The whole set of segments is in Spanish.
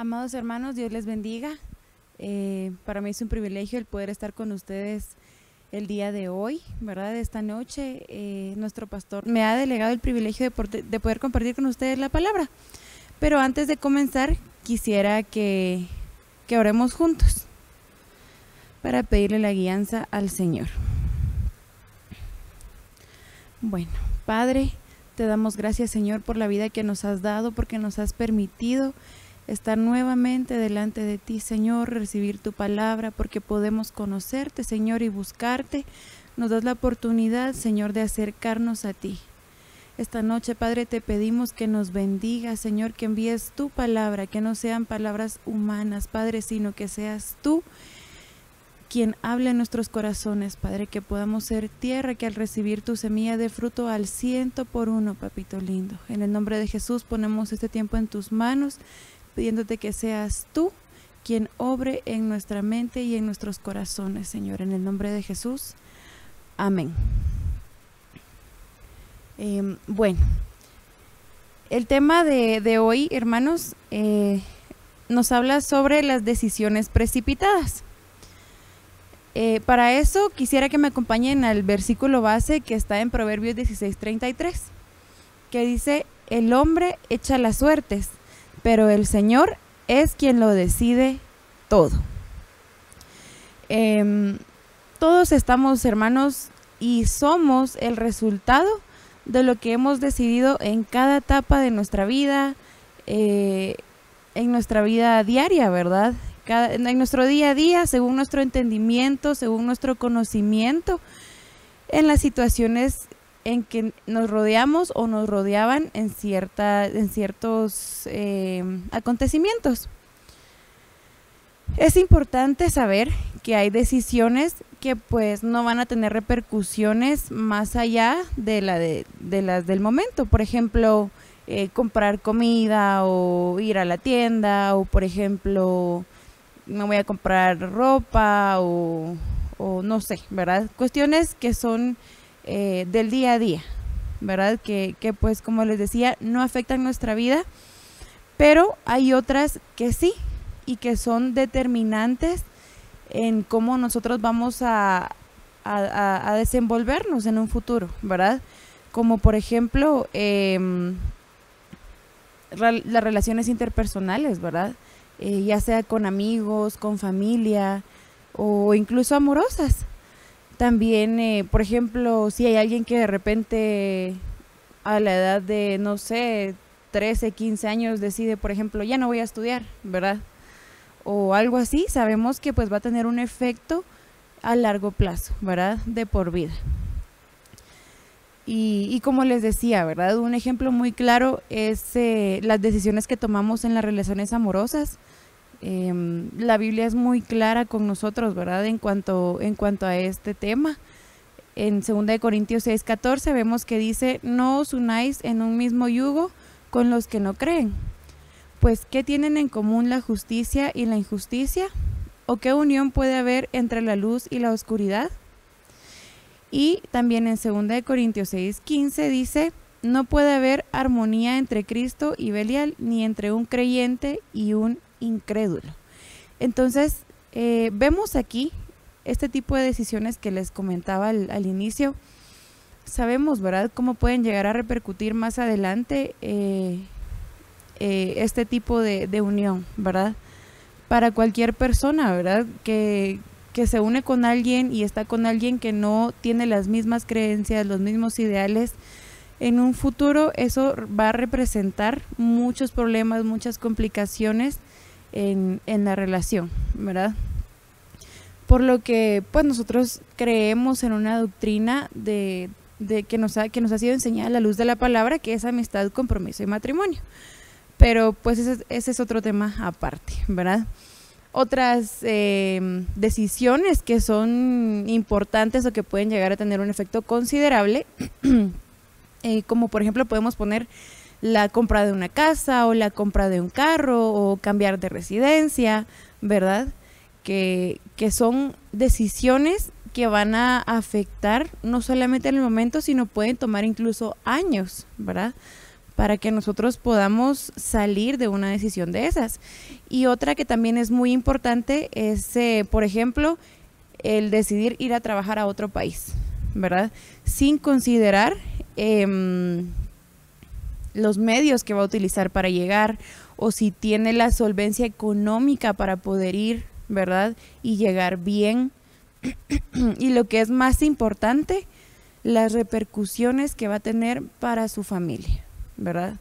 Amados hermanos, Dios les bendiga. Para mí es un privilegio el poder estar con ustedes el día de hoy, ¿verdad? Esta noche nuestro pastor me ha delegado el privilegio de poder compartir con ustedes la palabra. Pero antes de comenzar, quisiera que oremos juntos para pedirle la guianza al Señor. Bueno, Padre, te damos gracias, Señor, por la vida que nos has dado, porque nos has permitido estar nuevamente delante de ti, Señor, recibir tu palabra, porque podemos conocerte, Señor, y buscarte. Nos das la oportunidad, Señor, de acercarnos a ti. Esta noche, Padre, te pedimos que nos bendigas, Señor, que envíes tu palabra, que no sean palabras humanas, Padre, sino que seas tú quien hable en nuestros corazones, Padre, que podamos ser tierra, que al recibir tu semilla dé fruto al 100%, Papito lindo. En el nombre de Jesús ponemos este tiempo en tus manos, pidiéndote que seas tú quien obre en nuestra mente y en nuestros corazones, Señor, en el nombre de Jesús. Amén. Bueno, el tema de hoy, hermanos, nos habla sobre las decisiones precipitadas. Para eso quisiera que me acompañen al versículo base que está en Proverbios 16:33, que dice: el hombre echa las suertes, pero el Señor es quien lo decide todo. Todos estamos, hermanos, y somos el resultado de lo que hemos decidido en cada etapa de nuestra vida, en nuestra vida diaria, ¿verdad? En nuestro día a día, según nuestro entendimiento, según nuestro conocimiento, en las situaciones en que nos rodeamos o nos rodeaban en ciertos acontecimientos. Es importante saber que hay decisiones que pues no van a tener repercusiones más allá de las del momento. Por ejemplo, comprar comida o ir a la tienda, o por ejemplo, me voy a comprar ropa o no sé, ¿verdad? Cuestiones que son del día a día, ¿verdad? Que pues, como les decía, no afectan nuestra vida, pero hay otras que sí, y que son determinantes en cómo nosotros vamos a desenvolvernos en un futuro, ¿verdad? Como por ejemplo, las relaciones interpersonales, ¿verdad? Ya sea con amigos, con familia o incluso amorosas. También, por ejemplo, si hay alguien que de repente a la edad de, no sé, 13, 15 años decide, por ejemplo, ya no voy a estudiar, ¿verdad? O algo así, sabemos que pues va a tener un efecto a largo plazo, ¿verdad? De por vida. Y como les decía, ¿verdad? Un ejemplo muy claro es las decisiones que tomamos en las relaciones amorosas. La Biblia es muy clara con nosotros, ¿verdad? En cuanto a este tema. En 2 Corintios 6:14 vemos que dice: no os unáis en un mismo yugo con los que no creen. Pues, ¿qué tienen en común la justicia y la injusticia? ¿O qué unión puede haber entre la luz y la oscuridad? Y también en 2 Corintios 6:15 dice: no puede haber armonía entre Cristo y Belial, ni entre un creyente y un incrédulo. Entonces, vemos aquí este tipo de decisiones que les comentaba al inicio. Sabemos, ¿verdad?, cómo pueden llegar a repercutir más adelante este tipo de unión, ¿verdad? Para cualquier persona, ¿verdad?, que se une con alguien y está con alguien que no tiene las mismas creencias, los mismos ideales. En un futuro eso va a representar muchos problemas, muchas complicaciones en la relación, ¿verdad? Por lo que pues nosotros creemos en una doctrina de que nos ha sido enseñada a la luz de la palabra, que es amistad, compromiso y matrimonio. Pero pues ese es otro tema aparte, ¿verdad? Otras decisiones que son importantes o que pueden llegar a tener un efecto considerable, como por ejemplo podemos poner la compra de una casa o la compra de un carro o cambiar de residencia, ¿verdad? Que son decisiones que van a afectar no solamente en el momento, sino pueden tomar incluso años, ¿verdad? para que nosotros podamos salir de una decisión de esas. Y otra que también es muy importante es, por ejemplo, el decidir ir a trabajar a otro país, ¿verdad? Sin considerar los medios que va a utilizar para llegar, o si tiene la solvencia económica para poder ir, ¿verdad? Y llegar bien. Y lo que es más importante, las repercusiones que va a tener para su familia, ¿verdad?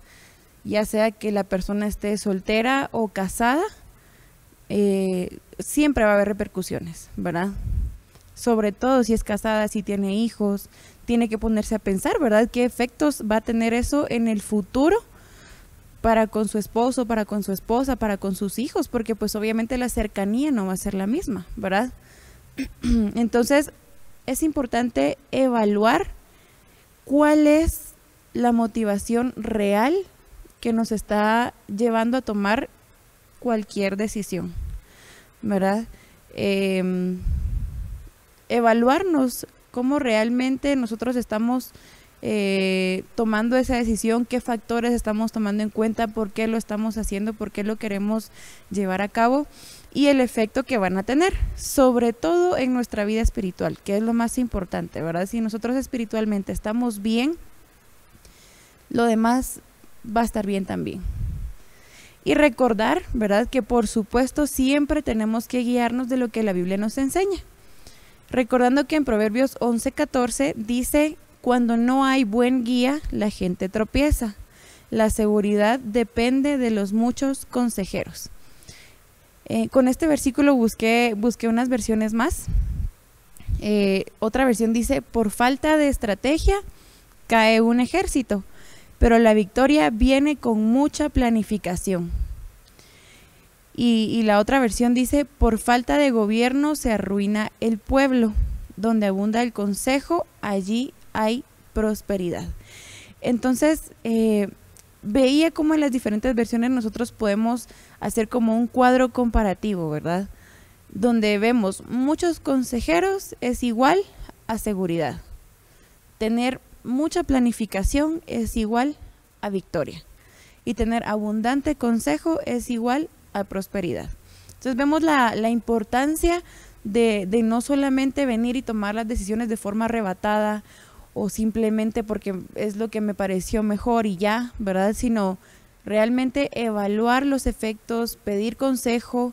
Ya sea que la persona esté soltera o casada, siempre va a haber repercusiones, ¿verdad? Sobre todo si es casada, si tiene hijos, tiene que ponerse a pensar, ¿verdad? ¿Qué efectos va a tener eso en el futuro para con su esposo, para con su esposa, para con sus hijos? Porque pues obviamente la cercanía no va a ser la misma, ¿verdad? Entonces es importante evaluar cuál es la motivación real que nos está llevando a tomar cualquier decisión, ¿verdad? Evaluarnos cómo realmente nosotros estamos tomando esa decisión, qué factores estamos tomando en cuenta, por qué lo estamos haciendo, por qué lo queremos llevar a cabo y el efecto que van a tener, sobre todo en nuestra vida espiritual, que es lo más importante, ¿verdad? Si nosotros espiritualmente estamos bien, lo demás va a estar bien también. Y recordar, ¿verdad?, que por supuesto siempre tenemos que guiarnos de lo que la Biblia nos enseña. Recordando que en Proverbios 11:14 dice: cuando no hay buen guía, la gente tropieza. La seguridad depende de los muchos consejeros. Con este versículo busqué unas versiones más. Otra versión dice: por falta de estrategia cae un ejército, pero la victoria viene con mucha planificación. Y la otra versión dice: por falta de gobierno se arruina el pueblo, donde abunda el consejo, allí hay prosperidad. Entonces, veía cómo en las diferentes versiones nosotros podemos hacer como un cuadro comparativo, ¿verdad? Donde vemos muchos consejeros es igual a seguridad. Tener mucha planificación es igual a victoria. Y tener abundante consejo es igual a prosperidad. Entonces vemos la importancia de no solamente venir y tomar las decisiones de forma arrebatada o simplemente porque es lo que me pareció mejor y ya, ¿verdad? Sino realmente evaluar los efectos, pedir consejo,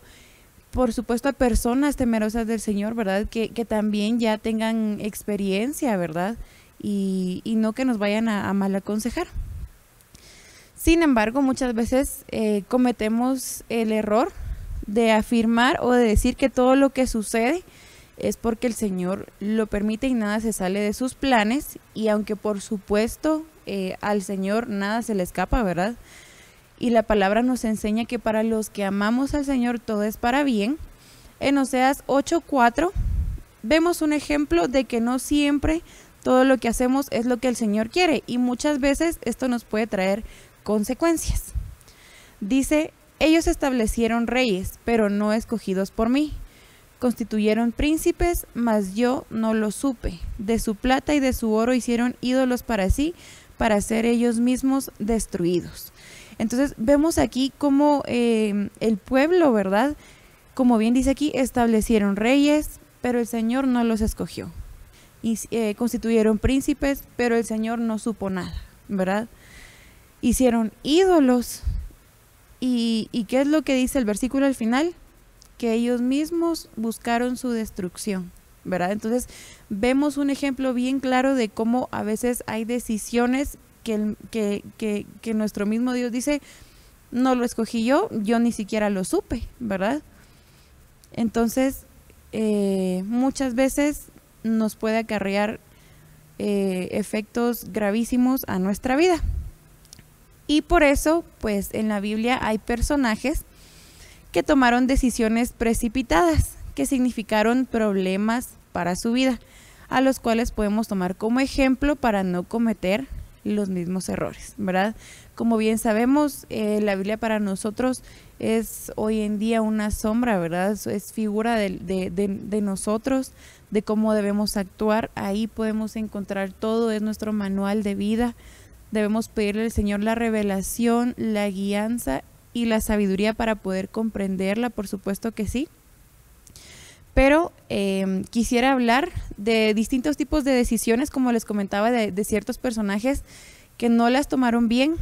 por supuesto a personas temerosas del Señor, ¿verdad? Que también ya tengan experiencia, ¿verdad? Y no que nos vayan a mal aconsejar. Sin embargo, muchas veces cometemos el error de afirmar o de decir que todo lo que sucede es porque el Señor lo permite y nada se sale de sus planes, y aunque por supuesto al Señor nada se le escapa, ¿verdad? Y la palabra nos enseña que para los que amamos al Señor todo es para bien. En Oseas 8:4 vemos un ejemplo de que no siempre todo lo que hacemos es lo que el Señor quiere, y muchas veces esto nos puede traer consecuencias. Dice: ellos establecieron reyes, pero no escogidos por mí. Constituyeron príncipes, mas yo no lo supe. De su plata y de su oro hicieron ídolos para sí, para ser ellos mismos destruidos. Entonces vemos aquí como el pueblo, ¿verdad? Como bien dice aquí, establecieron reyes, pero el Señor no los escogió. Y constituyeron príncipes, pero el Señor no supo nada, ¿verdad? Hicieron ídolos. ¿Y qué es lo que dice el versículo al final? Que ellos mismos buscaron su destrucción, ¿verdad? Entonces vemos un ejemplo bien claro de cómo a veces hay decisiones que nuestro mismo Dios dice: no lo escogí yo ni siquiera lo supe, ¿verdad? Entonces muchas veces nos puede acarrear efectos gravísimos a nuestra vida. Y por eso, pues en la Biblia hay personajes que tomaron decisiones precipitadas, que significaron problemas para su vida, a los cuales podemos tomar como ejemplo para no cometer los mismos errores, ¿verdad? Como bien sabemos, la Biblia para nosotros es hoy en día una sombra, ¿verdad? Es figura de nosotros, de cómo debemos actuar. Ahí podemos encontrar todo, es nuestro manual de vida, Debemos pedirle al Señor la revelación, la guianza y la sabiduría para poder comprenderla, por supuesto que sí. Pero quisiera hablar de distintos tipos de decisiones, como les comentaba, de ciertos personajes que no las tomaron bien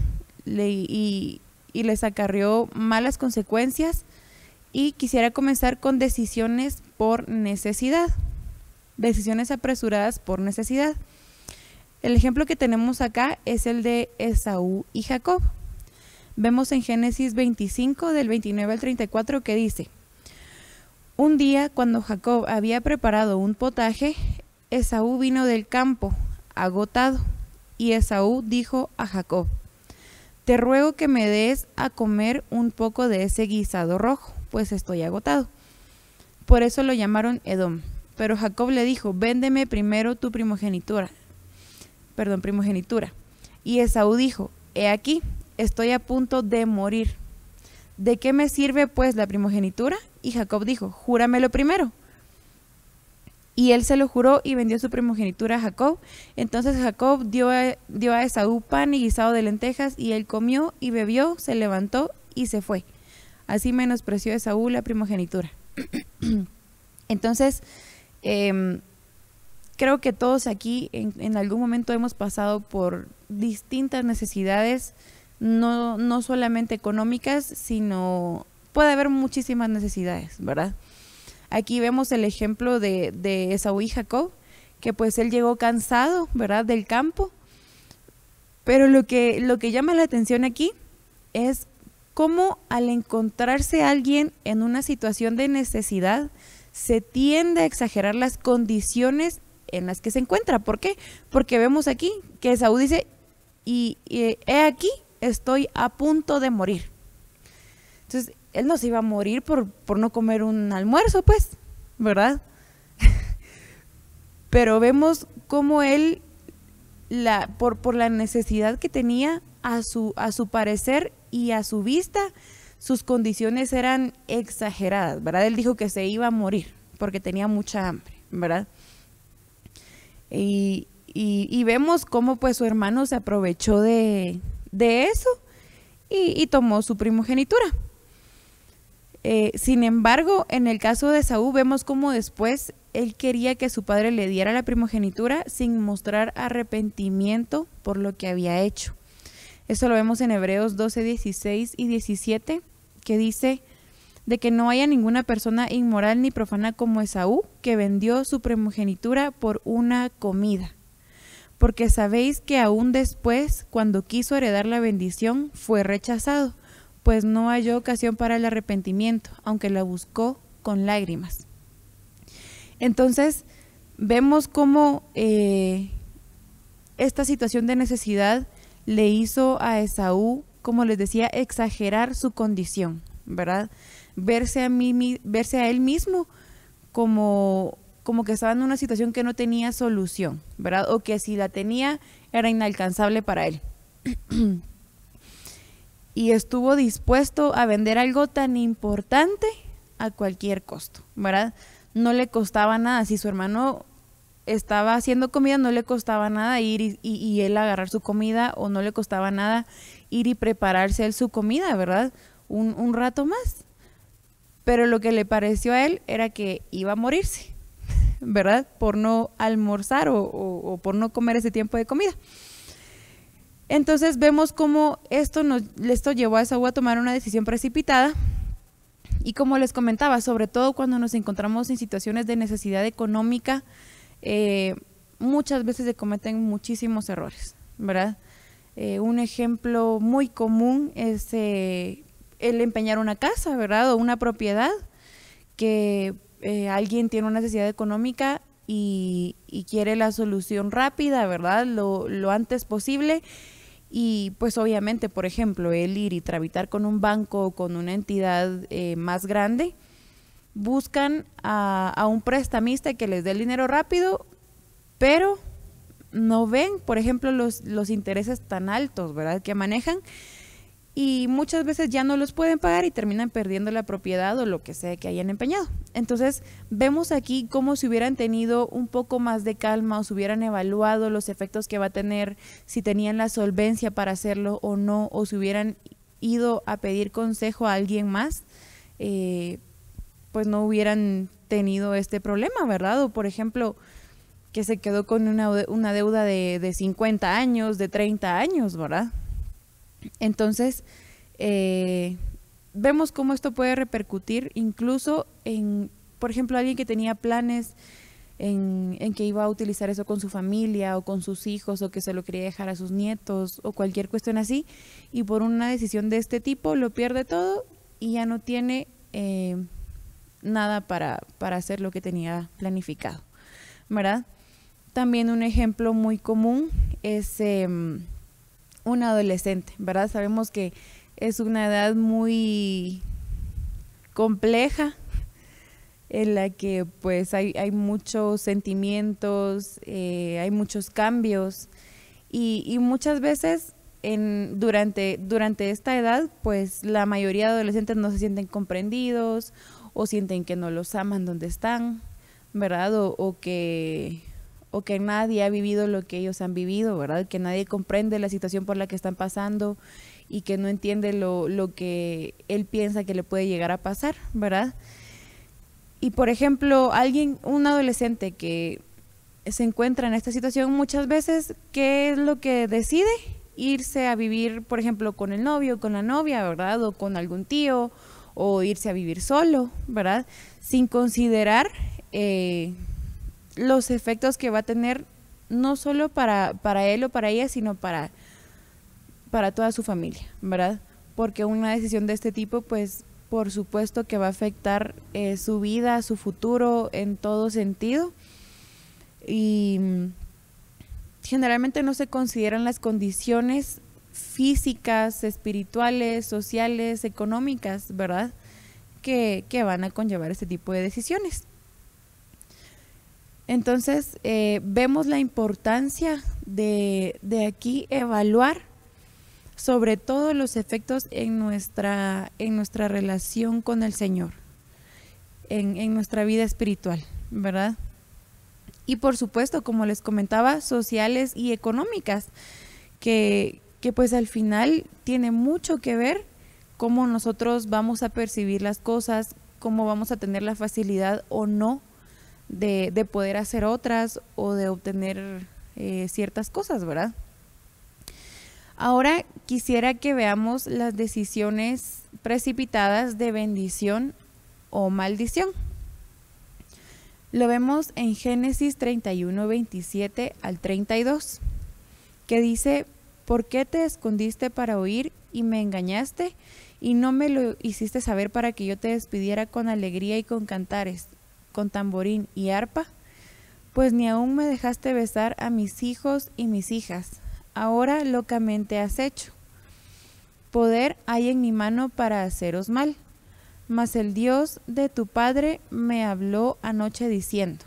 y les acarreó malas consecuencias. Y quisiera comenzar con decisiones por necesidad, decisiones apresuradas por necesidad. El ejemplo que tenemos acá es el de Esaú y Jacob. Vemos en Génesis 25, del 29 al 34, que dice: un día, cuando Jacob había preparado un potaje, Esaú vino del campo, agotado, y Esaú dijo a Jacob: te ruego que me des a comer un poco de ese guisado rojo, pues estoy agotado. Por eso lo llamaron Edom. Pero Jacob le dijo: véndeme primero tu primogenitura. Y Esaú dijo: he aquí, estoy a punto de morir. ¿De qué me sirve pues la primogenitura? Y Jacob dijo: júramelo primero. Y él se lo juró y vendió su primogenitura a Jacob. Entonces Jacob dio a Esaú pan y guisado de lentejas, y él comió y bebió, se levantó y se fue. Así menospreció Esaú la primogenitura. Entonces, creo que todos aquí en algún momento hemos pasado por distintas necesidades, no solamente económicas, sino puede haber muchísimas necesidades, ¿verdad? Aquí vemos el ejemplo de Esaú y Jacob, que pues él llegó cansado, ¿verdad?, del campo. Pero lo que llama la atención aquí es cómo al encontrarse alguien en una situación de necesidad, se tiende a exagerar las condiciones en las que se encuentra. ¿Por qué? Porque vemos aquí que Esaú dice: y he aquí, estoy a punto de morir. Entonces, él no se iba a morir por no comer un almuerzo, pues, ¿verdad? Pero vemos cómo él, por la necesidad que tenía, a su parecer y a su vista, sus condiciones eran exageradas, ¿verdad? Él dijo que se iba a morir porque tenía mucha hambre, ¿verdad? Y vemos cómo pues su hermano se aprovechó de eso y tomó su primogenitura. Sin embargo, en el caso de Esaú vemos cómo después él quería que su padre le diera la primogenitura sin mostrar arrepentimiento por lo que había hecho. Esto lo vemos en Hebreos 12, 16 y 17, que dice de que no haya ninguna persona inmoral ni profana como Esaú, que vendió su primogenitura por una comida. Porque sabéis que aún después, cuando quiso heredar la bendición, fue rechazado, pues no halló ocasión para el arrepentimiento, aunque la buscó con lágrimas. Entonces, vemos cómo esta situación de necesidad le hizo a Esaú, como les decía, exagerar su condición, ¿verdad? Verse a él mismo como que estaba en una situación que no tenía solución, ¿verdad? O que si la tenía era inalcanzable para él. Y estuvo dispuesto a vender algo tan importante a cualquier costo, ¿verdad? No le costaba nada. Si su hermano estaba haciendo comida, no le costaba nada ir y él agarrar su comida, o no le costaba nada ir y prepararse él su comida, ¿verdad? Un rato más. Pero lo que le pareció a él era que iba a morirse, ¿verdad? Por no almorzar o por no comer ese tiempo de comida. Entonces vemos cómo esto llevó a Esaú a tomar una decisión precipitada. Y como les comentaba, sobre todo cuando nos encontramos en situaciones de necesidad económica, muchas veces se cometen muchísimos errores, ¿verdad? Un ejemplo muy común es el empeñar una casa, ¿verdad? O una propiedad, que alguien tiene una necesidad económica y quiere la solución rápida, ¿verdad? Lo antes posible. Y pues obviamente, por ejemplo, el ir y tramitar con un banco o con una entidad más grande, buscan a un prestamista que les dé el dinero rápido, pero no ven, por ejemplo, los intereses tan altos, ¿verdad?, que manejan. y muchas veces ya no los pueden pagar y terminan perdiendo la propiedad o lo que sea que hayan empeñado. Entonces vemos aquí como si hubieran tenido un poco más de calma o si hubieran evaluado los efectos que va a tener, si tenían la solvencia para hacerlo o no, o si hubieran ido a pedir consejo a alguien más, pues no hubieran tenido este problema, ¿verdad? O por ejemplo, que se quedó con una deuda de 50 años, de 30 años, ¿verdad? Entonces, vemos cómo esto puede repercutir incluso en, por ejemplo, alguien que tenía planes en que iba a utilizar eso con su familia o con sus hijos o que se lo quería dejar a sus nietos o cualquier cuestión así, y por una decisión de este tipo lo pierde todo y ya no tiene nada para hacer lo que tenía planificado, ¿verdad? También un ejemplo muy común es un adolescente, ¿verdad? Sabemos que es una edad muy compleja en la que pues hay muchos sentimientos, hay muchos cambios y muchas veces durante esta edad pues la mayoría de adolescentes no se sienten comprendidos o sienten que no los aman donde están, ¿verdad? O que nadie ha vivido lo que ellos han vivido, ¿verdad? Que nadie comprende la situación por la que están pasando y que no entiende lo que él piensa que le puede llegar a pasar, ¿verdad? Y por ejemplo, un adolescente que se encuentra en esta situación muchas veces, ¿qué es lo que decide? Irse a vivir, por ejemplo, con el novio, con la novia, ¿verdad? O con algún tío, o irse a vivir solo, ¿verdad? Sin considerar los efectos que va a tener no solo para él o para ella, sino para toda su familia, ¿verdad? Porque una decisión de este tipo, pues, por supuesto que va a afectar su vida, su futuro en todo sentido. Y generalmente no se consideran las condiciones físicas, espirituales, sociales, económicas, ¿verdad? Que van a conllevar este tipo de decisiones. Entonces, vemos la importancia de aquí evaluar sobre todo los efectos en nuestra relación con el Señor, en nuestra vida espiritual, ¿verdad? Y por supuesto, como les comentaba, sociales y económicas, que pues al final tiene mucho que ver cómo nosotros vamos a percibir las cosas, cómo vamos a tener la facilidad o no de poder hacer otras o de obtener ciertas cosas, ¿verdad? Ahora quisiera que veamos las decisiones precipitadas de bendición o maldición. Lo vemos en Génesis 31, 27 al 32, que dice: ¿por qué te escondiste para oír y me engañaste y no me lo hiciste saber para que yo te despidiera con alegría y con cantares, con tamborín y arpa? Pues ni aún me dejaste besar a mis hijos y mis hijas. Ahora locamente has hecho. Poder hay en mi mano para haceros mal. Mas el Dios de tu padre me habló anoche diciendo: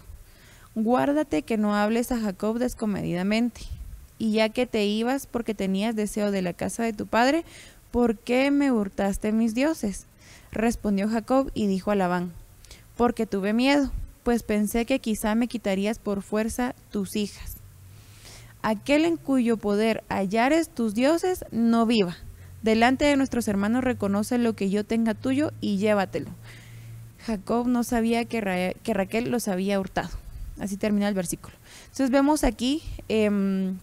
guárdate que no hables a Jacob descomedidamente. Y ya que te ibas porque tenías deseo de la casa de tu padre, ¿por qué me hurtaste mis dioses? Respondió Jacob y dijo a Labán: porque tuve miedo, pues pensé que quizá me quitarías por fuerza tus hijas. Aquel en cuyo poder hallares tus dioses no viva. Delante de nuestros hermanos reconoce lo que yo tenga tuyo y llévatelo. Jacob no sabía que Raquel los había hurtado. Así termina el versículo. Entonces vemos aquí, en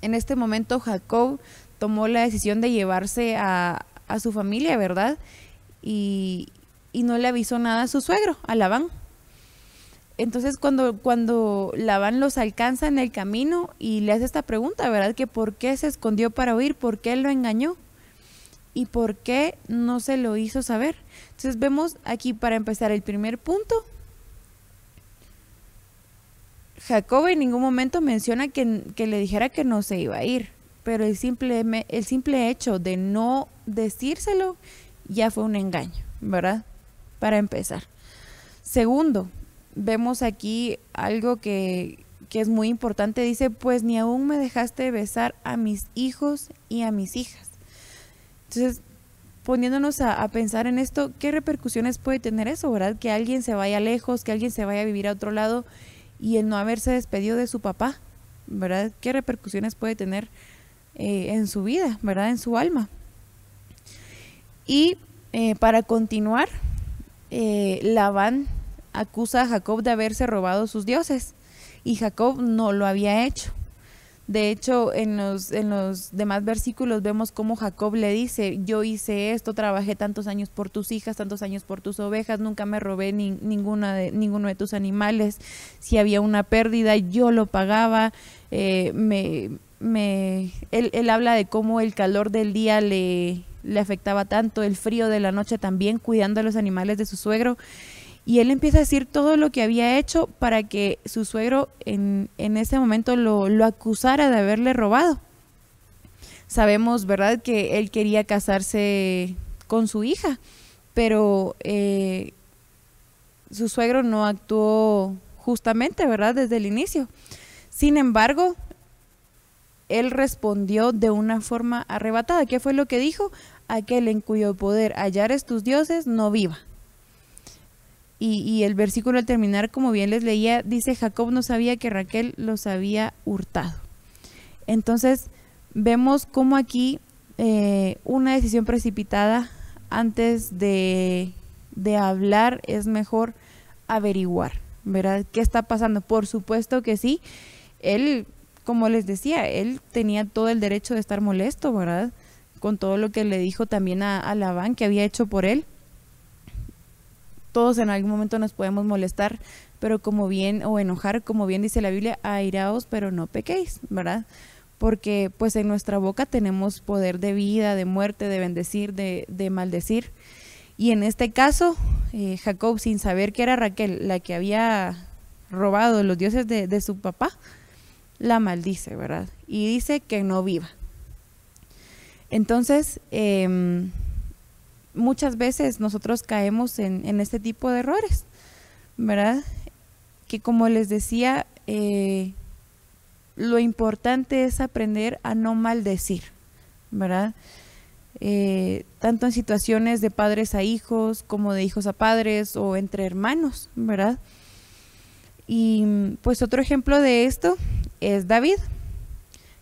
este momento Jacob tomó la decisión de llevarse a su familia, ¿verdad? Y no le avisó nada a su suegro, a Labán. Entonces cuando Labán los alcanza en el camino y le hace esta pregunta, ¿verdad? Que por qué se escondió para huir, por qué lo engañó y por qué no se lo hizo saber. Entonces vemos aquí, para empezar, el primer punto: Jacob en ningún momento menciona que le dijera que no se iba a ir, pero el simple hecho de no decírselo ya fue un engaño, ¿verdad? Para empezar. Segundo, vemos aquí algo que es muy importante. Dice: pues ni aún me dejaste besar a mis hijos y a mis hijas. Entonces, poniéndonos a pensar en esto, ¿qué repercusiones puede tener eso, verdad? Que alguien se vaya lejos, que alguien se vaya a vivir a otro lado y el no haberse despedido de su papá, ¿verdad? ¿Qué repercusiones puede tener en su vida, verdad? En su alma. Y para continuar, Labán acusa a Jacob de haberse robado sus dioses y Jacob no lo había hecho. De hecho, en los demás versículos vemos cómo Jacob le dice: yo hice esto, trabajé tantos años por tus hijas, tantos años por tus ovejas, nunca me robé ninguno de tus animales. Si había una pérdida, yo lo pagaba. Él habla de cómo el calor del día le afectaba tanto, el frío de la noche también, cuidando a los animales de su suegro. Y él empieza a decir todo lo que había hecho para que su suegro en ese momento lo acusara de haberle robado. Sabemos, ¿verdad?, que él quería casarse con su hija, pero su suegro no actuó justamente, ¿verdad?, desde el inicio. Sin embargo, él respondió de una forma arrebatada. ¿Qué fue lo que dijo? Aquel en cuyo poder hallares tus dioses no viva. Y el versículo al terminar, como bien les leía, dice: Jacob no sabía que Raquel los había hurtado. Entonces vemos cómo aquí una decisión precipitada, antes de hablar, es mejor averiguar, ¿verdad? ¿Qué está pasando? Por supuesto que sí. Él, como les decía, él tenía todo el derecho de estar molesto, ¿verdad?, con todo lo que le dijo también a Labán que había hecho por él. Todos en algún momento nos podemos molestar, pero o enojar, como bien dice la Biblia: airaos, pero no pequéis, ¿verdad? Porque pues en nuestra boca tenemos poder de vida, de muerte, de bendecir, de maldecir. Y en este caso, Jacob, sin saber que era Raquel la que había robado los dioses de su papá, la maldice, ¿verdad? Y dice que no viva. Entonces, muchas veces nosotros caemos en este tipo de errores, ¿verdad? Que, como les decía, lo importante es aprender a no maldecir, ¿verdad? Tanto en situaciones de padres a hijos, como de hijos a padres, o entre hermanos, ¿verdad? Y pues otro ejemplo de esto es David,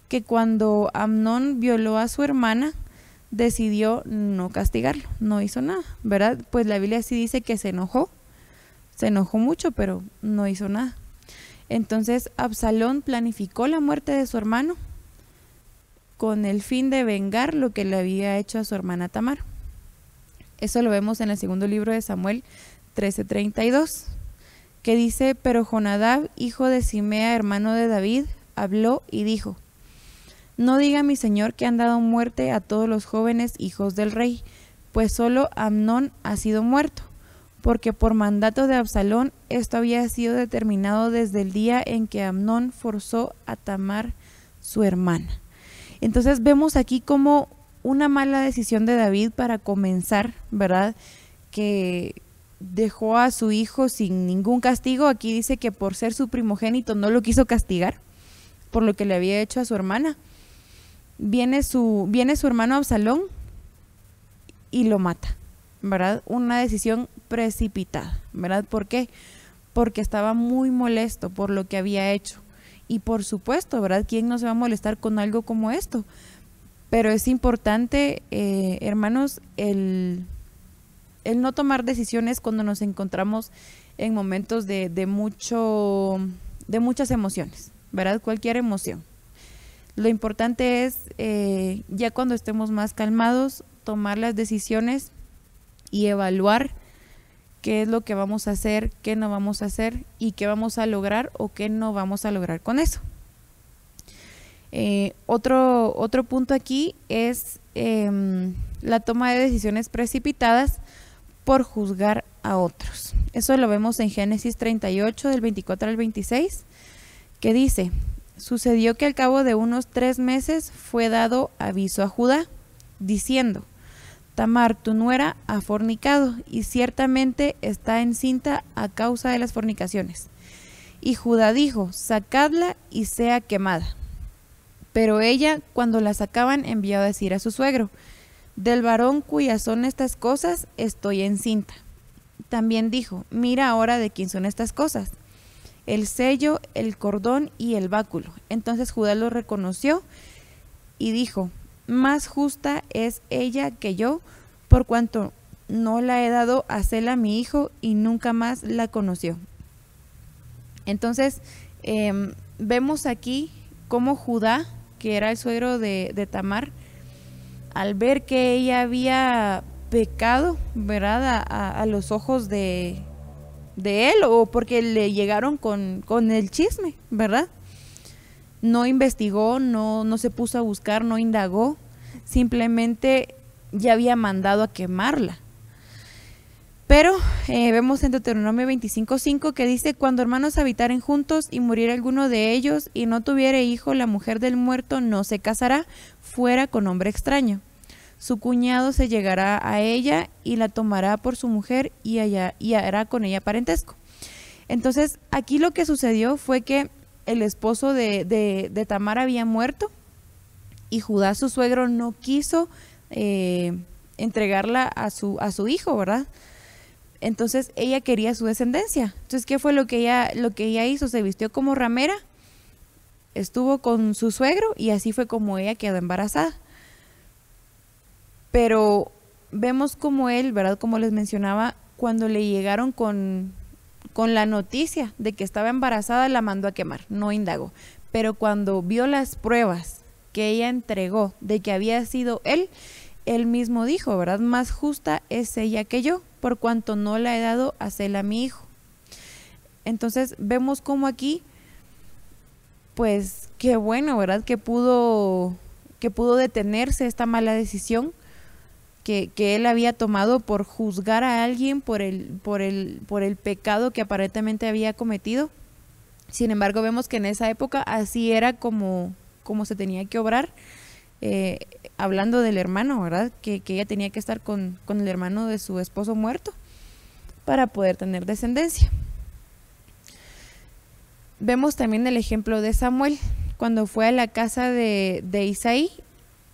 que cuando Amnón violó a su hermana, decidió no castigarlo, no hizo nada, ¿verdad? Pues la Biblia sí dice que se enojó mucho, pero no hizo nada. Entonces Absalón planificó la muerte de su hermano con el fin de vengar lo que le había hecho a su hermana Tamar. Eso lo vemos en el segundo libro de Samuel 13:32, que dice: pero Jonadab, hijo de Simea, hermano de David, habló y dijo: no diga mi señor que han dado muerte a todos los jóvenes hijos del rey, pues solo Amnón ha sido muerto, porque por mandato de Absalón esto había sido determinado desde el día en que Amnón forzó a Tamar, su hermana. Entonces vemos aquí como una mala decisión de David para comenzar, ¿verdad?, que dejó a su hijo sin ningún castigo. Aquí dice que por ser su primogénito no lo quiso castigar por lo que le había hecho a su hermana. Viene su hermano Absalón y lo mata, ¿verdad? Una decisión precipitada, ¿verdad? ¿Por qué? Porque estaba muy molesto por lo que había hecho. Y por supuesto, ¿verdad?, ¿quién no se va a molestar con algo como esto? Pero es importante, hermanos, el no tomar decisiones cuando nos encontramos en momentos de muchas emociones, ¿verdad? Cualquier emoción. Lo importante es, ya cuando estemos más calmados, tomar las decisiones y evaluar qué es lo que vamos a hacer, qué no vamos a hacer y qué vamos a lograr o qué no vamos a lograr con eso. Otro punto aquí es la toma de decisiones precipitadas por juzgar a otros. Eso lo vemos en Génesis 38, del 24 al 26, que dice: sucedió que al cabo de unos 3 meses fue dado aviso a Judá, diciendo: Tamar, tu nuera, ha fornicado, y ciertamente está encinta a causa de las fornicaciones. Y Judá dijo: sacadla y sea quemada. Pero ella, cuando la sacaban, envió a decir a su suegro: del varón cuyas son estas cosas, estoy encinta. También dijo, mira ahora de quién son estas cosas, el sello, el cordón y el báculo. Entonces Judá lo reconoció y dijo, más justa es ella que yo, por cuanto no la he dado a Sela mi hijo, y nunca más la conoció. Entonces vemos aquí cómo Judá, que era el suegro de Tamar, al ver que ella había pecado, ¿verdad?, a los ojos de él, o porque le llegaron con el chisme, ¿verdad? No investigó, no se puso a buscar, no indagó, simplemente ya había mandado a quemarla. Pero vemos en Deuteronomio 25:5 que dice, cuando hermanos habitaren juntos y muriera alguno de ellos y no tuviere hijo, la mujer del muerto no se casará fuera con hombre extraño. Su cuñado se llegará a ella y la tomará por su mujer y hará con ella parentesco. Entonces aquí lo que sucedió fue que el esposo de Tamar había muerto y Judá, su suegro, no quiso entregarla a su hijo, ¿verdad? Entonces ella quería su descendencia. Entonces, ¿qué fue lo que ella hizo? Se vistió como ramera, estuvo con su suegro y así fue como ella quedó embarazada. Pero vemos como él, ¿verdad?, como les mencionaba, cuando le llegaron con la noticia de que estaba embarazada, la mandó a quemar, no indagó. Pero cuando vio las pruebas que ella entregó de que había sido él mismo dijo, ¿verdad?, más justa es ella que yo, por cuanto no la he dado a Sela mi hijo. Entonces vemos como aquí, pues qué bueno, ¿verdad?, que pudo detenerse esta mala decisión que él había tomado por juzgar a alguien por el pecado que aparentemente había cometido. Sin embargo, vemos que en esa época así era como se tenía que obrar, hablando del hermano, ¿verdad?, que ella tenía que estar con el hermano de su esposo muerto para poder tener descendencia. Vemos también el ejemplo de Samuel, cuando fue a la casa de Isaí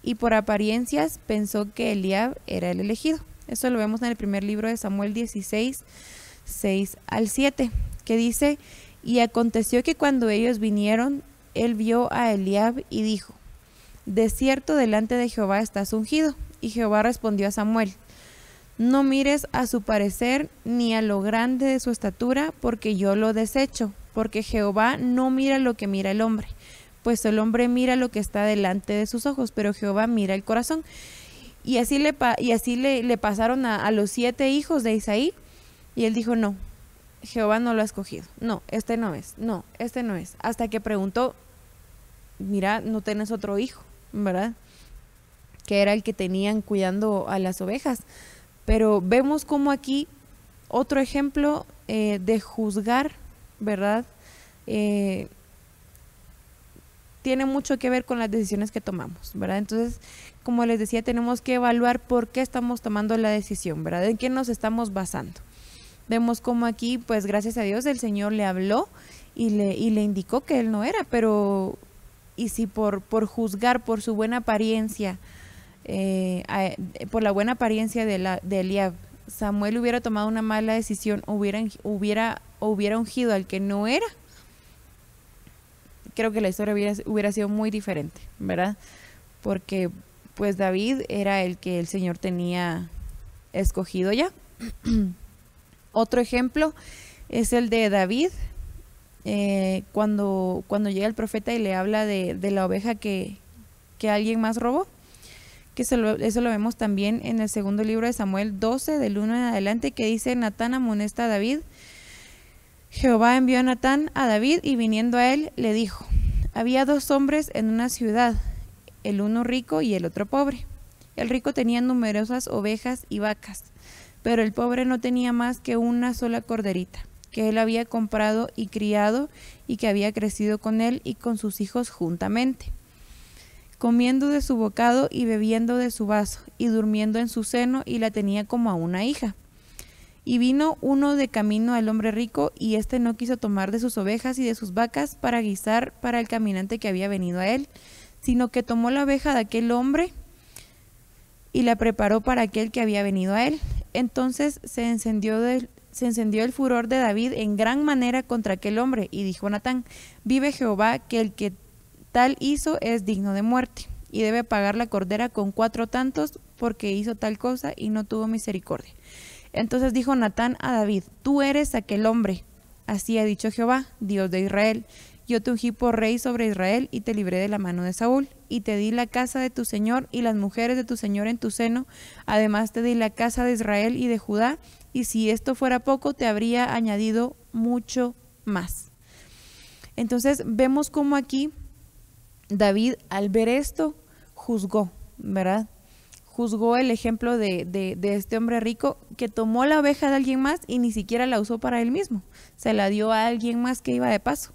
y por apariencias pensó que Eliab era el elegido. Eso lo vemos en el primer libro de Samuel 16, 6 al 7, que dice, y aconteció que cuando ellos vinieron, él vio a Eliab y dijo, de cierto delante de Jehová estás ungido. Y Jehová respondió a Samuel, no mires a su parecer ni a lo grande de su estatura, porque yo lo desecho, porque Jehová no mira lo que mira el hombre, pues el hombre mira lo que está delante de sus ojos, pero Jehová mira el corazón. Y así le pasaron a los 7 hijos de Isaí, y él dijo, no, Jehová no lo ha escogido, no, este no es, no, este no es, hasta que preguntó, mira, no tienes otro hijo, ¿verdad?, que era el que tenían cuidando a las ovejas. Pero vemos como aquí otro ejemplo de juzgar, ¿verdad?, tiene mucho que ver con las decisiones que tomamos, ¿verdad? Entonces, como les decía, tenemos que evaluar por qué estamos tomando la decisión, ¿verdad?, en qué nos estamos basando. Vemos como aquí, pues gracias a Dios, el Señor le habló y le indicó que él no era, pero y si por juzgar por su buena apariencia, por la buena apariencia de Eliab, Samuel hubiera tomado una mala decisión, hubiera ungido al que no era, creo que la historia hubiera sido muy diferente, ¿verdad? Porque pues David era el que el Señor tenía escogido ya. Otro ejemplo es el de David, cuando llega el profeta y le habla de la oveja que alguien más robó, que eso lo vemos también en el segundo libro de Samuel 12, del 1 en adelante, que dice, Natán amonesta a David. Jehová envió a Natán a David y viniendo a él le dijo, había 2 hombres en una ciudad, el uno rico y el otro pobre. El rico tenía numerosas ovejas y vacas, pero el pobre no tenía más que una sola corderita, que él había comprado y criado y que había crecido con él y con sus hijos juntamente, comiendo de su bocado y bebiendo de su vaso y durmiendo en su seno, y la tenía como a una hija. Y vino uno de camino al hombre rico, y éste no quiso tomar de sus ovejas y de sus vacas para guisar para el caminante que había venido a él, sino que tomó la oveja de aquel hombre y la preparó para aquel que había venido a él. Entonces se encendió el furor de David en gran manera contra aquel hombre, y dijo Natán: vive Jehová, que el que tal hizo es digno de muerte, y debe pagar la cordera con 4 tantos, porque hizo tal cosa y no tuvo misericordia. Entonces dijo Natán a David: tú eres aquel hombre. Así ha dicho Jehová, Dios de Israel: yo te ungí por rey sobre Israel, y te libré de la mano de Saúl, y te di la casa de tu señor y las mujeres de tu señor en tu seno. Además te di la casa de Israel y de Judá, y si esto fuera poco, te habría añadido mucho más. Entonces vemos cómo aquí David, al ver esto, juzgó, ¿verdad? Juzgó el ejemplo de este hombre rico que tomó la oveja de alguien más y ni siquiera la usó para él mismo. Se la dio a alguien más que iba de paso.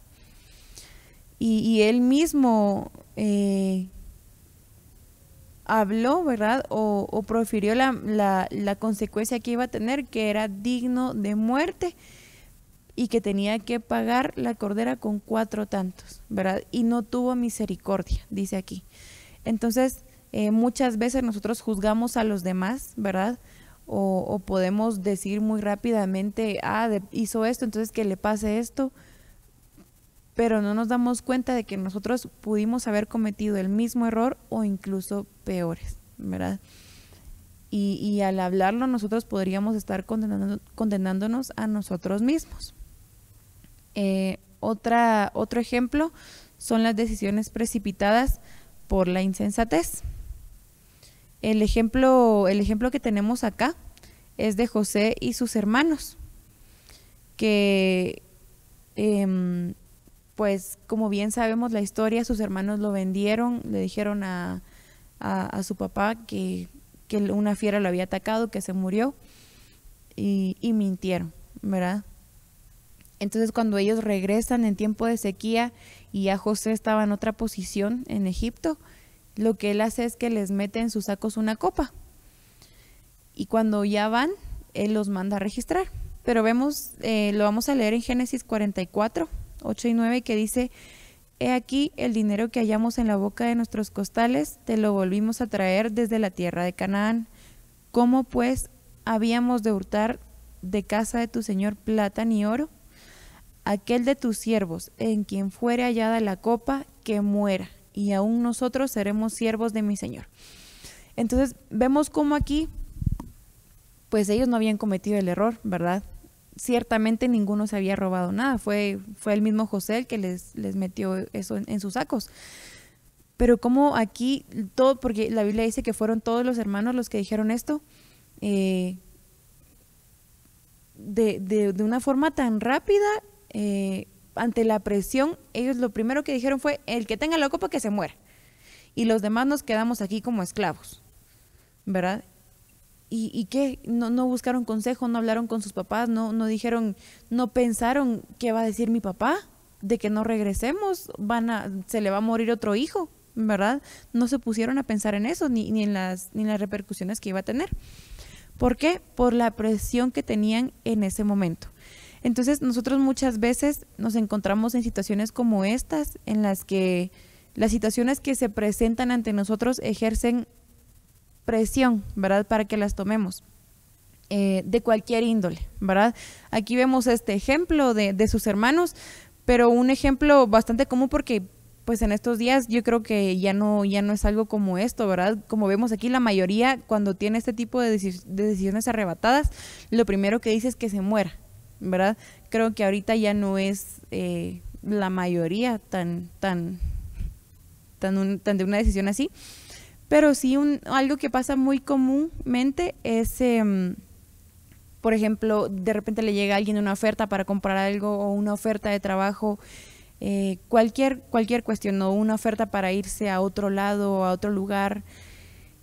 Y él mismo habló, ¿verdad? O profirió la consecuencia que iba a tener, que era digno de muerte y que tenía que pagar la cordera con 4 tantos, ¿verdad? Y no tuvo misericordia, dice aquí. Entonces, muchas veces nosotros juzgamos a los demás, ¿verdad? O podemos decir muy rápidamente: hizo esto, entonces que le pase esto. Pero no nos damos cuenta de que nosotros pudimos haber cometido el mismo error o incluso peores, ¿verdad? Y al hablarlo nosotros podríamos estar condenándonos a nosotros mismos. Otro ejemplo son las decisiones precipitadas por la insensatez. El ejemplo que tenemos acá es de José y sus hermanos, que pues como bien sabemos la historia, sus hermanos lo vendieron, le dijeron a su papá que una fiera lo había atacado, que se murió, y mintieron, ¿verdad? Entonces cuando ellos regresan en tiempo de sequía y ya José estaba en otra posición en Egipto, lo que él hace es que les mete en sus sacos una copa, y cuando ya van, él los manda a registrar. Pero lo vamos a leer en Génesis 44, 8 y 9, que dice: he aquí el dinero que hallamos en la boca de nuestros costales, te lo volvimos a traer desde la tierra de Canaán. ¿Cómo pues habíamos de hurtar de casa de tu señor plata ni oro? Aquel de tus siervos, en quien fuere hallada la copa, que muera, y aún nosotros seremos siervos de mi señor. Entonces vemos cómo aquí, pues ellos no habían cometido el error, ¿verdad? Ciertamente ninguno se había robado nada, fue el mismo José el que les metió eso en sus sacos. Pero como aquí, todo, porque la Biblia dice que fueron todos los hermanos los que dijeron esto, de una forma tan rápida, ante la presión, ellos lo primero que dijeron fue: el que tenga la copa que se muera, y los demás nos quedamos aquí como esclavos, ¿verdad? ¿Y qué? No buscaron consejo, no hablaron con sus papás, no dijeron, no pensaron qué va a decir mi papá, de que no regresemos, se le va a morir otro hijo, ¿verdad? No se pusieron a pensar en eso, ni en las repercusiones que iba a tener. ¿Por qué? Por la presión que tenían en ese momento. Entonces nosotros muchas veces nos encontramos en situaciones como estas, en las que las situaciones que se presentan ante nosotros ejercen presión, ¿verdad? Para que las tomemos, de cualquier índole, ¿verdad? Aquí vemos este ejemplo de sus hermanos, pero un ejemplo bastante común, porque pues en estos días yo creo que ya no es algo como esto, ¿verdad? Como vemos aquí, la mayoría cuando tiene este tipo de decisiones arrebatadas, lo primero que dice es que se muera, ¿verdad? Creo que ahorita ya no es la mayoría tan de una decisión así. Pero sí, algo que pasa muy comúnmente es, por ejemplo, de repente le llega a alguien una oferta para comprar algo, o una oferta de trabajo, cualquier cuestión, o una oferta para irse a otro lado o a otro lugar,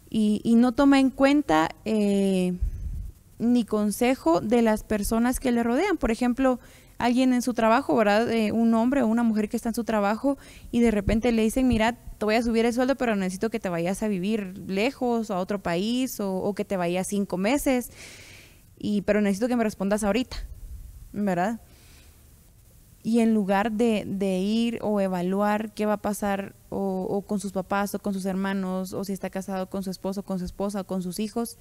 y no toma en cuenta ni consejo de las personas que le rodean. Por ejemplo, alguien en su trabajo, ¿verdad? Un hombre o una mujer que está en su trabajo, y de repente le dicen: mira, te voy a subir el sueldo, pero necesito que te vayas a vivir lejos, o a otro país, o que te vayas 5 meses, pero necesito que me respondas ahorita, ¿verdad? Y en lugar de ir o evaluar qué va a pasar o con sus papás o con sus hermanos, o si está casado con su esposo, con su esposa o con sus hijos,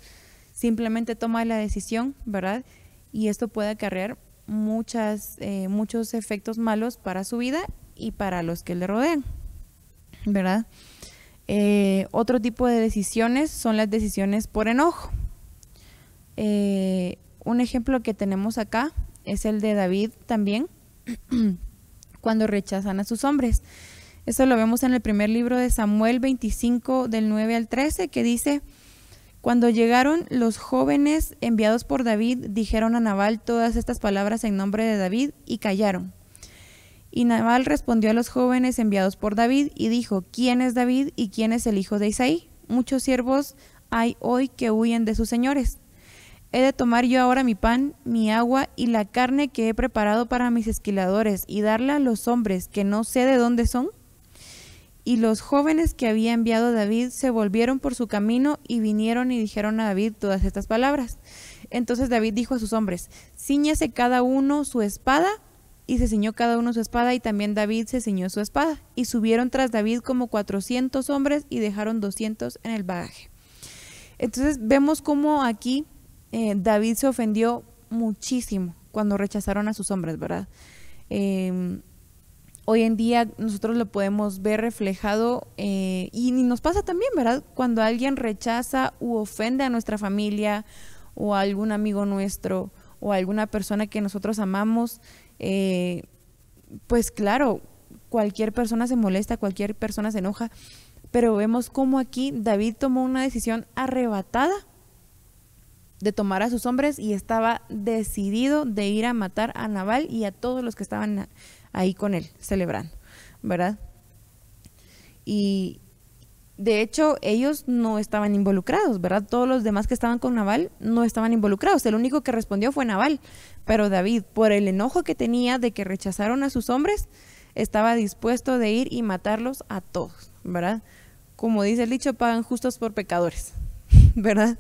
simplemente toma la decisión, ¿verdad? Y esto puede acarrear muchos efectos malos para su vida y para los que le rodean, ¿verdad? Otro tipo de decisiones son las decisiones por enojo. Un ejemplo que tenemos acá es el de David también, cuando rechazan a sus hombres. Eso lo vemos en el primer libro de Samuel 25, del 9 al 13, que dice: cuando llegaron los jóvenes enviados por David, dijeron a Nabal todas estas palabras en nombre de David y callaron. Y Nabal respondió a los jóvenes enviados por David y dijo: ¿quién es David y quién es el hijo de Isaí? Muchos siervos hay hoy que huyen de sus señores. ¿He de tomar yo ahora mi pan, mi agua y la carne que he preparado para mis esquiladores y darla a los hombres que no sé de dónde son? Y los jóvenes que había enviado David se volvieron por su camino y vinieron y dijeron a David todas estas palabras. Entonces David dijo a sus hombres: cíñase cada uno su espada. Y se ciñó cada uno su espada, y también David se ciñó su espada. Y subieron tras David como 400 hombres y dejaron 200 en el bagaje. Entonces vemos cómo aquí David se ofendió muchísimo cuando rechazaron a sus hombres, ¿verdad? Hoy en día nosotros lo podemos ver reflejado y nos pasa también, ¿verdad? Cuando alguien rechaza u ofende a nuestra familia o a algún amigo nuestro o a alguna persona que nosotros amamos, pues claro, cualquier persona se molesta, cualquier persona se enoja, pero vemos cómo aquí David tomó una decisión arrebatada de tomar a sus hombres y estaba decidido de ir a matar a Nabal y a todos los que estaban ahí con él celebrando, ¿verdad? Y de hecho ellos no estaban involucrados, ¿verdad? Todos los demás que estaban con Nabal no estaban involucrados. El único que respondió fue Nabal, pero David, por el enojo que tenía de que rechazaron a sus hombres, estaba dispuesto de ir y matarlos a todos, ¿verdad? Como dice el dicho, pagan justos por pecadores, ¿verdad?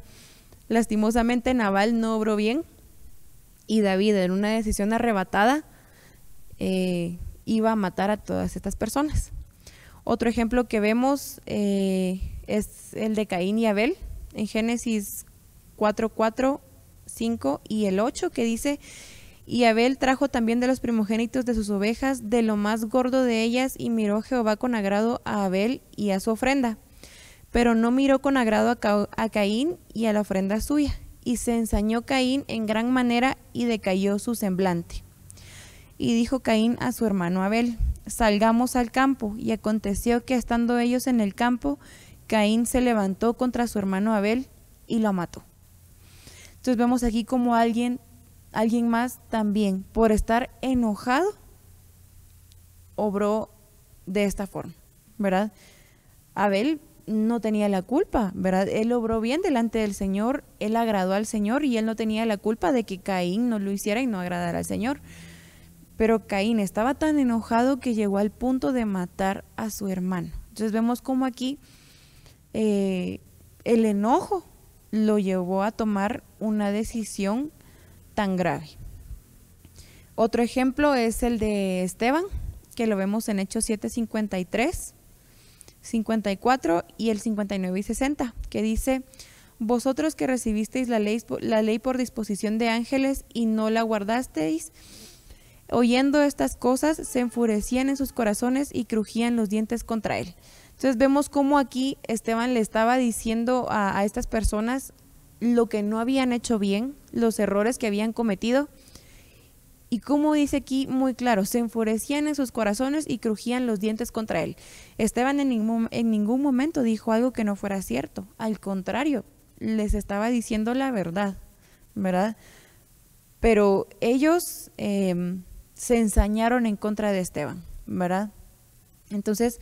Lastimosamente Nabal no obró bien y David, en una decisión arrebatada, iba a matar a todas estas personas. Otro ejemplo que vemos es el de Caín y Abel en Génesis 4, 5 y el 8, que dice: y Abel trajo también de los primogénitos de sus ovejas, de lo más gordo de ellas, y miró Jehová con agrado a Abel y a su ofrenda, pero no miró con agrado a Caín y a la ofrenda suya, y se ensañó Caín en gran manera y decayó su semblante. Y dijo Caín a su hermano Abel: salgamos al campo. Y aconteció que estando ellos en el campo, Caín se levantó contra su hermano Abel y lo mató. Entonces vemos aquí como alguien más también, por estar enojado, obró de esta forma, ¿verdad? Abel no tenía la culpa, ¿verdad? Él obró bien delante del Señor, él agradó al Señor y él no tenía la culpa de que Caín no lo hiciera y no agradara al Señor. Pero Caín estaba tan enojado que llegó al punto de matar a su hermano. Entonces vemos cómo aquí el enojo lo llevó a tomar una decisión tan grave. Otro ejemplo es el de Esteban, que lo vemos en Hechos 7, 53, 54 y el 59 y 60, que dice: vosotros que recibisteis la ley por disposición de ángeles y no la guardasteis, oyendo estas cosas, se enfurecían en sus corazones y crujían los dientes contra él. Entonces vemos cómo aquí Esteban le estaba diciendo a estas personas lo que no habían hecho bien, los errores que habían cometido, y como dice aquí muy claro, se enfurecían en sus corazones y crujían los dientes contra él. Esteban en ningún momento dijo algo que no fuera cierto, al contrario, les estaba diciendo la verdad, ¿verdad? Pero ellos se ensañaron en contra de Esteban, ¿verdad? Entonces,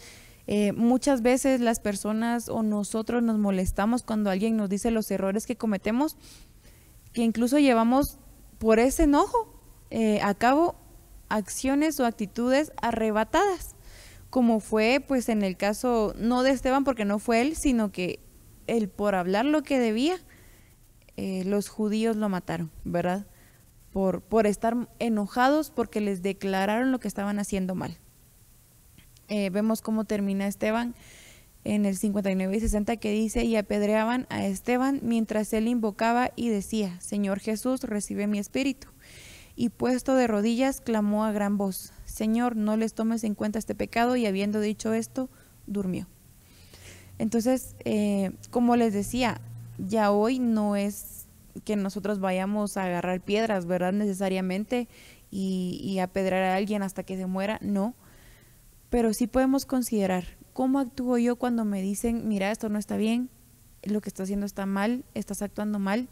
muchas veces las personas o nosotros nos molestamos cuando alguien nos dice los errores que cometemos, que incluso llevamos por ese enojo a cabo acciones o actitudes arrebatadas, como fue pues en el caso no de Esteban, porque no fue él, sino que él, por hablar lo que debía, los judíos lo mataron, ¿verdad? por estar enojados porque les declararon lo que estaban haciendo mal. Vemos cómo termina Esteban en el 59 y 60, que dice: y apedreaban a Esteban mientras él invocaba y decía: Señor Jesús, recibe mi espíritu. Y puesto de rodillas, clamó a gran voz: Señor, no les tomes en cuenta este pecado. Y habiendo dicho esto, durmió. Entonces, como les decía, ya hoy no es que nosotros vayamos a agarrar piedras, ¿verdad? Necesariamente, y apedrear a alguien hasta que se muera, no. Pero sí podemos considerar cómo actúo yo cuando me dicen: mira, esto no está bien, lo que estás haciendo está mal, estás actuando mal.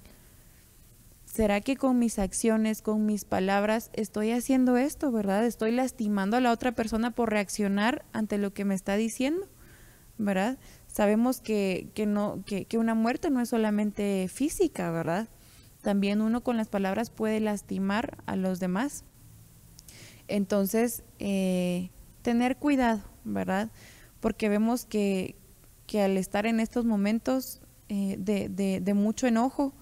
¿Será que con mis acciones, con mis palabras, estoy haciendo esto, verdad? Estoy lastimando a la otra persona por reaccionar ante lo que me está diciendo, ¿verdad? Sabemos que una muerte no es solamente física, ¿verdad? También uno con las palabras puede lastimar a los demás. Entonces, tener cuidado, ¿verdad? Porque vemos que al estar en estos momentos de mucho enojo,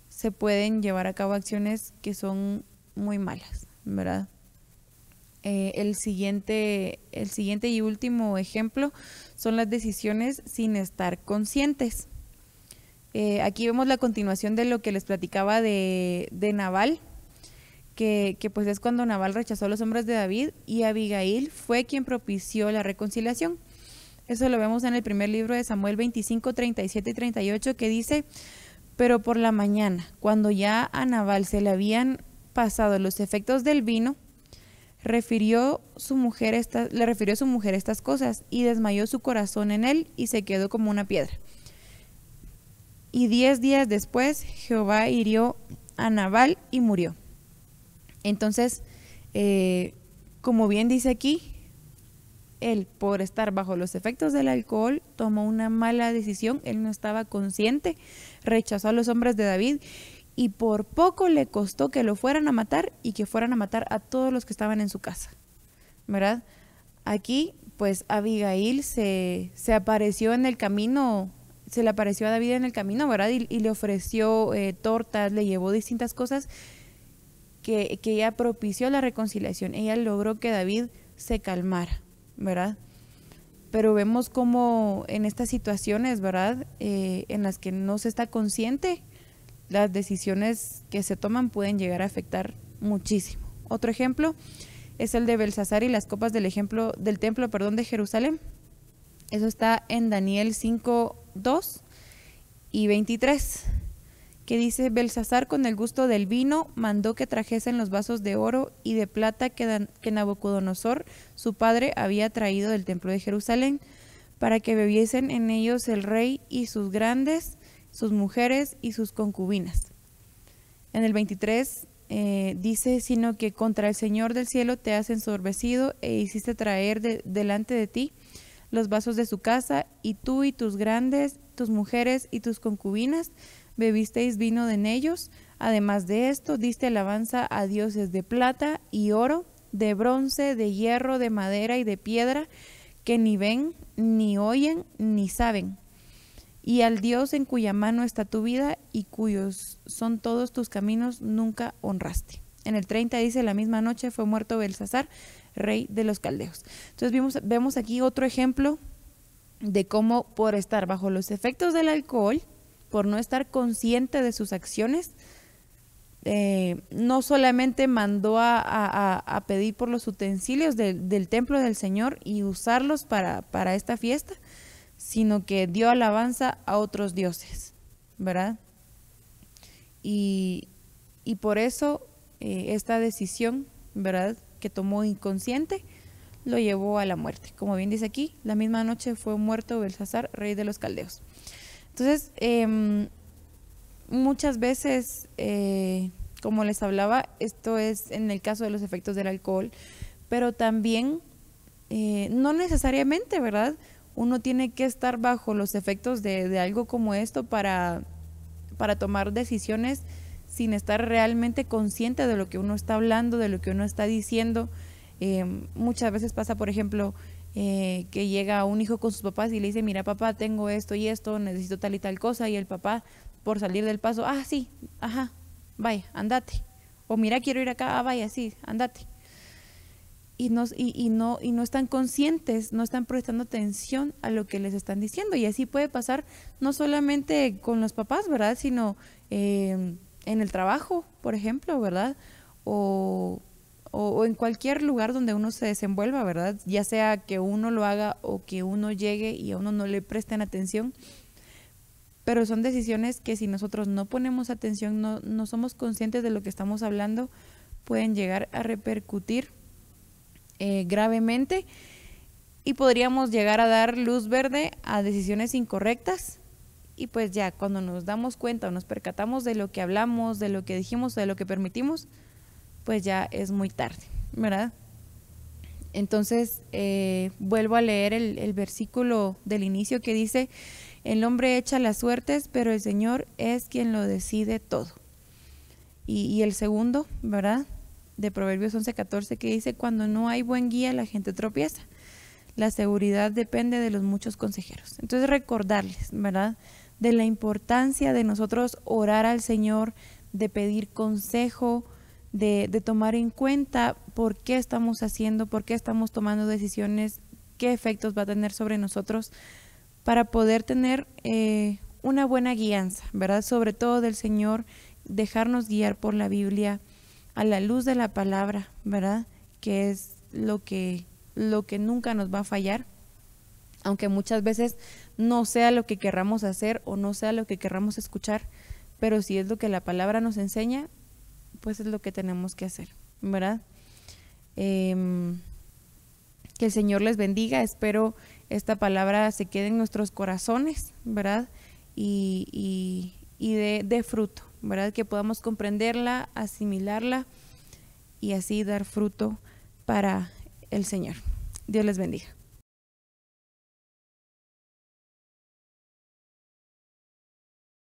se pueden llevar a cabo acciones que son muy malas, ¿verdad? El siguiente y último ejemplo son las decisiones sin estar conscientes. Aquí vemos la continuación de lo que les platicaba de Nabal, que pues es cuando Nabal rechazó a los hombres de David, y Abigail fue quien propició la reconciliación. Eso lo vemos en el primer libro de Samuel 25, 37 y 38, que dice: pero por la mañana, cuando ya a Nabal se le habían pasado los efectos del vino, le refirió su mujer estas cosas, y desmayó su corazón en él, y se quedó como una piedra. Y 10 días después, Jehová hirió a Nabal y murió. Entonces, como bien dice aquí, él, por estar bajo los efectos del alcohol, tomó una mala decisión. Él no estaba consciente, rechazó a los hombres de David, y por poco le costó que lo fueran a matar, y que fueran a matar a todos los que estaban en su casa, ¿verdad? Aquí, pues, Abigail se apareció en el camino, se le apareció a David en el camino, ¿verdad? Y le ofreció tortas, le llevó distintas cosas que ella propició la reconciliación. Ella logró que David se calmara, ¿verdad? Pero vemos como en estas situaciones, ¿verdad? En las que no se está consciente, las decisiones que se toman pueden llegar a afectar muchísimo. Otro ejemplo es el de Belsasar y las copas del templo de Jerusalén. Eso está en Daniel 5, 2 y 23, que dice: Belsasar, con el gusto del vino, mandó que trajesen los vasos de oro y de plata que Nabucodonosor, su padre, había traído del templo de Jerusalén, para que bebiesen en ellos el rey y sus grandes, sus mujeres y sus concubinas. En el 23 dice: sino que contra el Señor del cielo te has ensoberbecido, e hiciste traer delante de ti los vasos de su casa, y tú y tus grandes, tus mujeres y tus concubinas bebisteis vino en ellos. Además de esto, diste alabanza a dioses de plata y oro, de bronce, de hierro, de madera y de piedra, que ni ven, ni oyen, ni saben. Y al Dios en cuya mano está tu vida, y cuyos son todos tus caminos, nunca honraste. En el 30 dice: la misma noche fue muerto Belsasar, rey de los caldeos. Entonces vemos aquí otro ejemplo de cómo, por estar bajo los efectos del alcohol, por no estar consciente de sus acciones, no solamente mandó a pedir por los utensilios del templo del Señor y usarlos para esta fiesta, sino que dio alabanza a otros dioses, ¿verdad? Y por eso esta decisión, ¿verdad?, que tomó inconsciente, lo llevó a la muerte. Como bien dice aquí, la misma noche fue muerto Belsasar, rey de los caldeos. Entonces, muchas veces, como les hablaba, esto es en el caso de los efectos del alcohol, pero también no necesariamente, ¿verdad? Uno tiene que estar bajo los efectos de algo como esto para tomar decisiones sin estar realmente consciente de lo que uno está hablando, de lo que uno está diciendo. Muchas veces pasa, por ejemplo, que llega un hijo con sus papás y le dice: mira, papá, tengo esto y esto, necesito tal y tal cosa, y el papá, por salir del paso: sí, ajá, vaya, andate. O mira, quiero ir acá, vaya, sí, andate. Y no están conscientes, no están prestando atención a lo que les están diciendo. Y así puede pasar no solamente con los papás, ¿verdad? Sino en el trabajo, por ejemplo, ¿verdad? O en cualquier lugar donde uno se desenvuelva, ¿verdad? Ya sea que uno lo haga o que uno llegue y a uno no le presten atención. Pero son decisiones que si nosotros no ponemos atención, no somos conscientes de lo que estamos hablando, pueden llegar a repercutir gravemente y podríamos llegar a dar luz verde a decisiones incorrectas. Y pues ya cuando nos damos cuenta o nos percatamos de lo que hablamos, de lo que dijimos, de lo que permitimos, pues ya es muy tarde, ¿verdad? Entonces vuelvo a leer el versículo del inicio que dice: el hombre echa las suertes, pero el Señor es quien lo decide todo. Y el segundo, ¿verdad? De Proverbios 11:14, que dice: cuando no hay buen guía, la gente tropieza. La seguridad depende de los muchos consejeros. Entonces recordarles, ¿verdad? De la importancia de nosotros orar al Señor, de pedir consejo, de tomar en cuenta por qué estamos haciendo, por qué estamos tomando decisiones, qué efectos va a tener sobre nosotros, para poder tener una buena guianza, ¿verdad? Sobre todo del Señor, dejarnos guiar por la Biblia, a la luz de la palabra, ¿verdad? Que es lo que nunca nos va a fallar, aunque muchas veces no sea lo que querramos hacer o no sea lo que querramos escuchar, pero si es lo que la palabra nos enseña, pues es lo que tenemos que hacer, ¿verdad? Que el Señor les bendiga. Espero esta palabra se quede en nuestros corazones, ¿verdad? Y de fruto, ¿verdad? Que podamos comprenderla, asimilarla y así dar fruto para el Señor. Dios les bendiga.